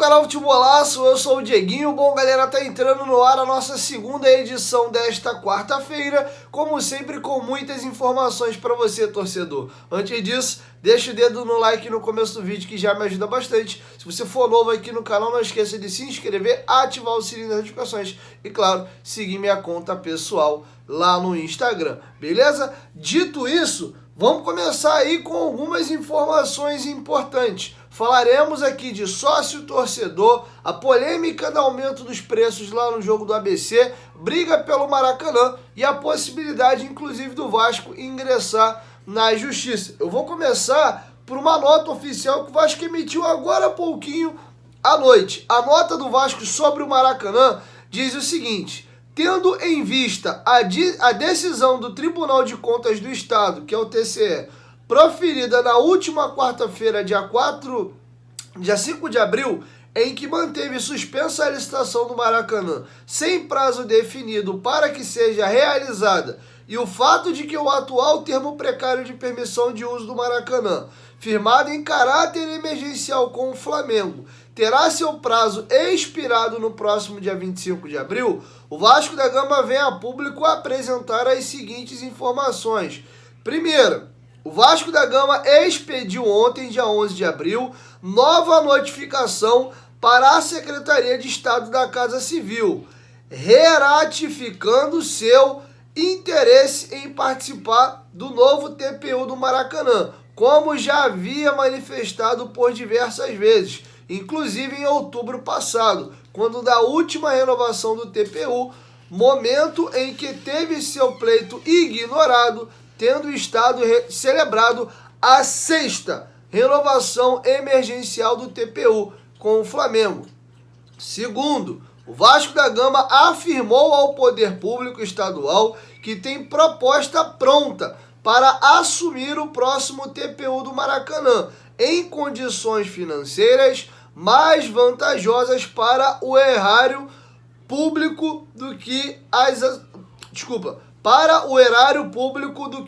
canal Futebolaço, eu sou o Dieguinho. Bom, galera, tá entrando no ar a nossa segunda edição desta quarta-feira, como sempre com muitas informações para você, torcedor. Antes disso, deixa o dedo no like no começo do vídeo que já me ajuda bastante. Se você for novo aqui no canal, não esqueça de se inscrever, ativar o sininho das notificações e, claro, seguir minha conta pessoal lá no Instagram, beleza? Dito isso, vamos começar aí com algumas informações importantes. Falaremos aqui de sócio-torcedor, a polêmica do aumento dos preços lá no jogo do ABC, briga pelo Maracanã e a possibilidade, inclusive, do Vasco ingressar na justiça. Eu vou começar por uma nota oficial que o Vasco emitiu agora há pouquinho à noite. A nota do Vasco sobre o Maracanã diz o seguinte: tendo em vista a decisão do Tribunal de Contas do Estado, que é o TCE, proferida na última quarta-feira, dia 5 de abril, em que manteve suspensa a licitação do Maracanã sem prazo definido para que seja realizada, e o fato de que o atual termo precário de permissão de uso do Maracanã, firmado em caráter emergencial com o Flamengo, terá seu prazo expirado no próximo dia 25 de abril, o Vasco da Gama vem a público apresentar as seguintes informações. Primeiro, o Vasco da Gama expediu ontem, dia 11 de abril, nova notificação para a Secretaria de Estado da Casa Civil, reratificando seu interesse em participar do novo TPU do Maracanã, como já havia manifestado por diversas vezes, inclusive em outubro passado, quando da última renovação do TPU, momento em que teve seu pleito ignorado, tendo o Estado celebrado a sexta renovação emergencial do TPU com o Flamengo. Segundo, o Vasco da Gama afirmou ao poder público estadual que tem proposta pronta para assumir o próximo TPU do Maracanã, em condições financeiras mais vantajosas para o erário público do que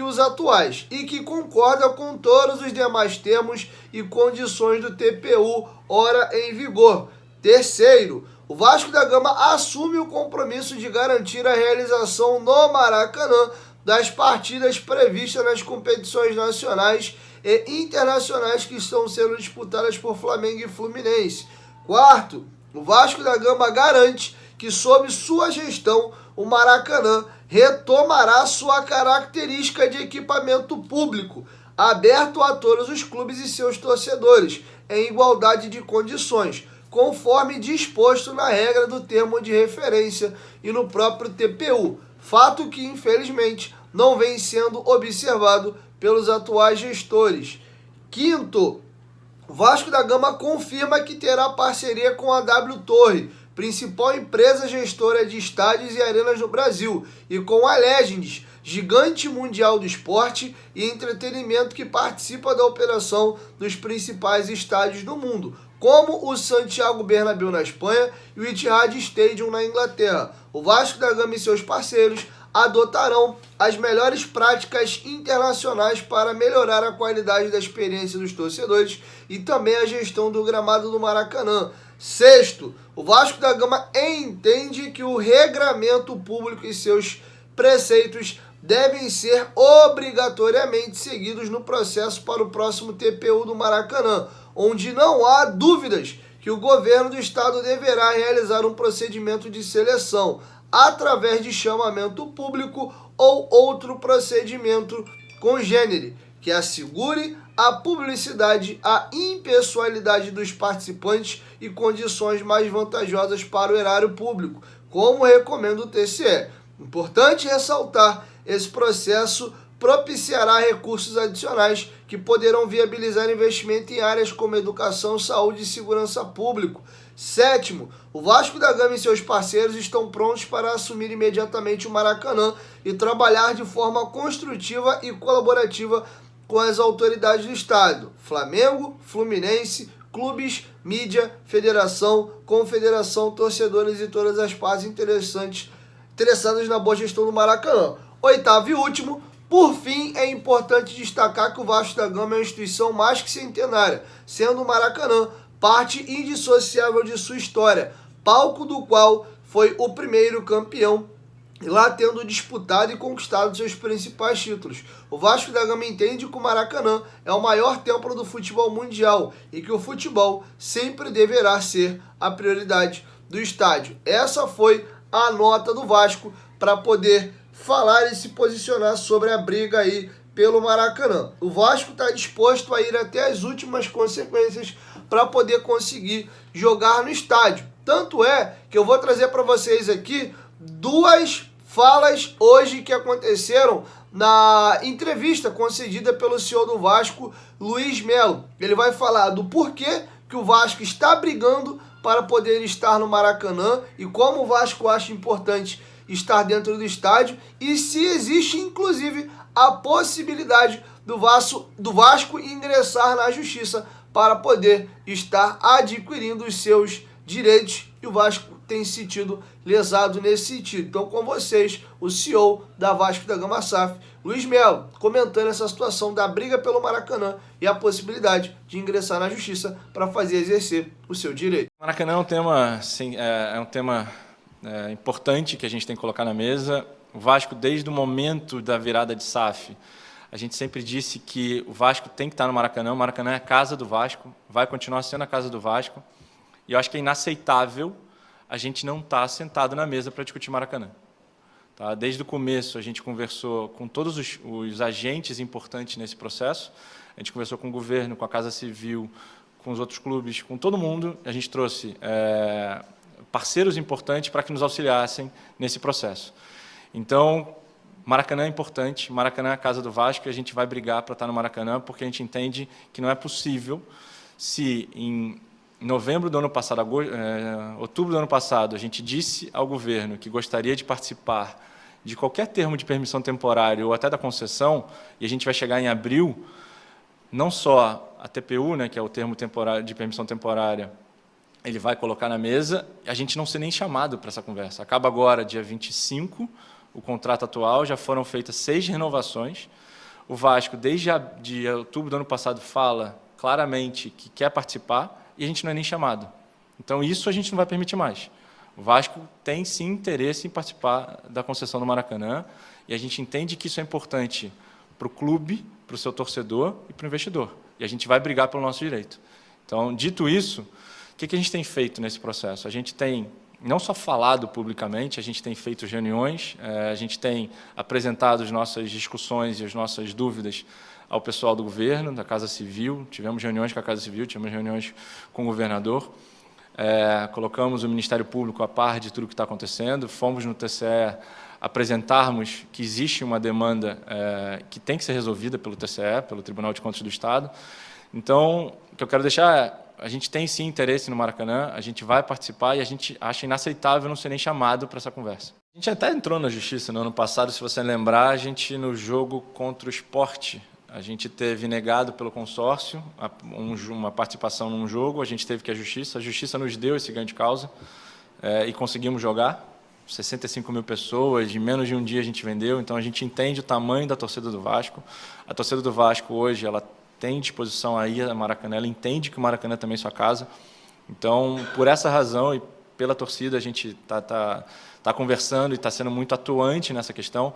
os atuais, e que concorda com todos os demais termos e condições do TPU ora em vigor. Terceiro, o Vasco da Gama assume o compromisso de garantir a realização no Maracanã das partidas previstas nas competições nacionais e internacionais que estão sendo disputadas por Flamengo e Fluminense. Quarto, o Vasco da Gama garante que, sob sua gestão, o Maracanã retomará sua característica de equipamento público, aberto a todos os clubes e seus torcedores, em igualdade de condições, conforme disposto na regra do termo de referência e no próprio TPU, fato que, infelizmente, não vem sendo observado pelos atuais gestores. Quinto, o Vasco da Gama confirma que terá parceria com a W Torre, principal empresa gestora de estádios e arenas no Brasil, e com a Legends, gigante mundial do esporte e entretenimento que participa da operação dos principais estádios do mundo, como o Santiago Bernabéu na Espanha e o Etihad Stadium na Inglaterra. O Vasco da Gama e seus parceiros adotarão as melhores práticas internacionais para melhorar a qualidade da experiência dos torcedores e também a gestão do gramado do Maracanã. Sexto, o Vasco da Gama entende que o regramento público e seus preceitos devem ser obrigatoriamente seguidos no processo para o próximo TPU do Maracanã, onde não há dúvidas que o governo do estado deverá realizar um procedimento de seleção através de chamamento público ou outro procedimento congênere, que assegure a publicidade, a impessoalidade dos participantes e condições mais vantajosas para o erário público, como recomenda o TCE. Importante ressaltar, esse processo propiciará recursos adicionais que poderão viabilizar investimento em áreas como educação, saúde e segurança pública. Sétimo, o Vasco da Gama e seus parceiros estão prontos para assumir imediatamente o Maracanã e trabalhar de forma construtiva e colaborativa com as autoridades do estado, Flamengo, Fluminense, clubes, mídia, federação, confederação, torcedores e todas as partes interessadas na boa gestão do Maracanã. Oitavo e último, por fim, é importante destacar que o Vasco da Gama é uma instituição mais que centenária, sendo o Maracanã parte indissociável de sua história, palco do qual foi o primeiro campeão, lá tendo disputado e conquistado seus principais títulos. O Vasco da Gama entende que o Maracanã é o maior templo do futebol mundial e que o futebol sempre deverá ser a prioridade do estádio. Essa foi a nota do Vasco para poder falar e se posicionar sobre a briga aí pelo Maracanã. O Vasco está disposto a ir até as últimas consequências para poder conseguir jogar no estádio. Tanto é que eu vou trazer para vocês aqui duas falas hoje que aconteceram na entrevista concedida pelo CEO do Vasco, Luiz Melo. Ele vai falar do porquê que o Vasco está brigando para poder estar no Maracanã e como o Vasco acha importante estar dentro do estádio e se existe, inclusive, a possibilidade do Vasco ingressar na justiça para poder estar adquirindo os seus direitos, e o Vasco tem se sentido lesado nesse sentido. Então, com vocês, o CEO da Vasco da Gama SAF, Luiz Melo, comentando essa situação da briga pelo Maracanã e a possibilidade de ingressar na justiça para fazer exercer o seu direito. O Maracanã é um tema, sim, importante que a gente tem que colocar na mesa. O Vasco, desde o momento da virada de SAF, a gente sempre disse que o Vasco tem que estar no Maracanã. O Maracanã é a casa do Vasco, vai continuar sendo a casa do Vasco. E eu acho que é inaceitável a gente não estar sentado na mesa para discutir Maracanã. Tá? Desde o começo, a gente conversou com todos os agentes importantes nesse processo. A gente conversou com o governo, com a Casa Civil, com os outros clubes, com todo mundo. A gente trouxe parceiros importantes para que nos auxiliassem nesse processo. Então, Maracanã é importante, Maracanã é a casa do Vasco e a gente vai brigar para estar no Maracanã, porque a gente entende que não é possível se em novembro do ano passado, outubro do ano passado, a gente disse ao governo que gostaria de participar de qualquer termo de permissão temporária ou até da concessão, e a gente vai chegar em abril, não só a TPU, né, que é o termo temporário de permissão temporária, ele vai colocar na mesa, a gente não ser nem chamado para essa conversa. Acaba agora, dia 25, o contrato atual, já foram feitas 6 renovações. O Vasco, desde de outubro do ano passado, fala claramente que quer participar, e a gente não é nem chamado. Então, isso a gente não vai permitir mais. O Vasco tem, sim, interesse em participar da concessão do Maracanã, e a gente entende que isso é importante para o clube, para o seu torcedor e para o investidor. E a gente vai brigar pelo nosso direito. Então, dito isso, o que a gente tem feito nesse processo? A gente tem não só falado publicamente, a gente tem feito reuniões, a gente tem apresentado as nossas discussões e as nossas dúvidas ao pessoal do governo, da Casa Civil, tivemos reuniões com a Casa Civil, tivemos reuniões com o governador, colocamos o Ministério Público a par de tudo o que está acontecendo, fomos no TCE apresentarmos que existe uma demanda que tem que ser resolvida pelo TCE, pelo Tribunal de Contas do Estado. Então, o que eu quero deixar é, a gente tem sim interesse no Maracanã, a gente vai participar e a gente acha inaceitável não ser nem chamado para essa conversa. A gente até entrou na justiça no ano passado, se você lembrar, a gente no jogo contra o Sport, a gente teve negado pelo consórcio uma participação num jogo, a gente teve que ir à justiça nos deu esse ganho de causa e conseguimos jogar. 65 mil pessoas, em menos de um dia a gente vendeu, então a gente entende o tamanho da torcida do Vasco. A torcida do Vasco hoje, ela tem disposição aí a Maracanã, ela entende que o Maracanã também é sua casa. Então, por essa razão e pela torcida, a gente tá conversando e está sendo muito atuante nessa questão.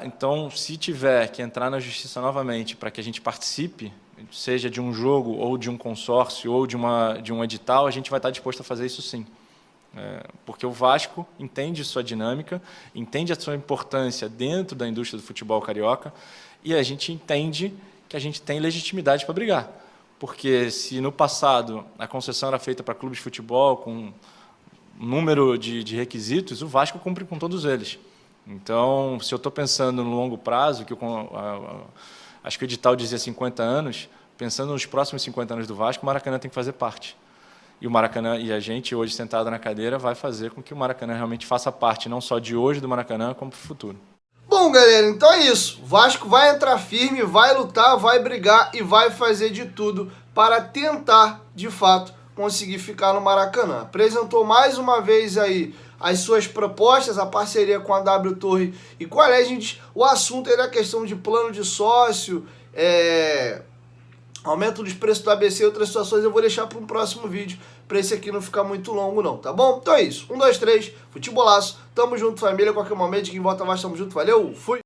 Então, se tiver que entrar na justiça novamente para que a gente participe, seja de um jogo ou de um consórcio ou de um edital, a gente vai estar disposto a fazer isso sim. Porque o Vasco entende sua dinâmica, entende a sua importância dentro da indústria do futebol carioca e a gente entende que a gente tem legitimidade para brigar. Porque se no passado a concessão era feita para clubes de futebol com um número de requisitos, o Vasco cumpre com todos eles. Então, se eu estou pensando no longo prazo, acho que o edital dizia 50 anos, pensando nos próximos 50 anos do Vasco, o Maracanã tem que fazer parte. E o Maracanã, e a gente hoje sentado na cadeira, vai fazer com que o Maracanã realmente faça parte, não só de hoje do Maracanã, como para o futuro. Bom, galera, então é isso. O Vasco vai entrar firme, vai lutar, vai brigar e vai fazer de tudo para tentar, de fato, conseguir ficar no Maracanã. Apresentou mais uma vez aí as suas propostas, a parceria com a W Torre e com a Legend. O assunto era a questão de plano de sócio, Aumento dos preços do ABC e outras situações eu vou deixar para um próximo vídeo, para esse aqui não ficar muito longo não, tá bom? Então é isso, 1, 2, 3, futebolaço, tamo junto família, qualquer momento, quem volta mais, tamo junto, valeu, fui!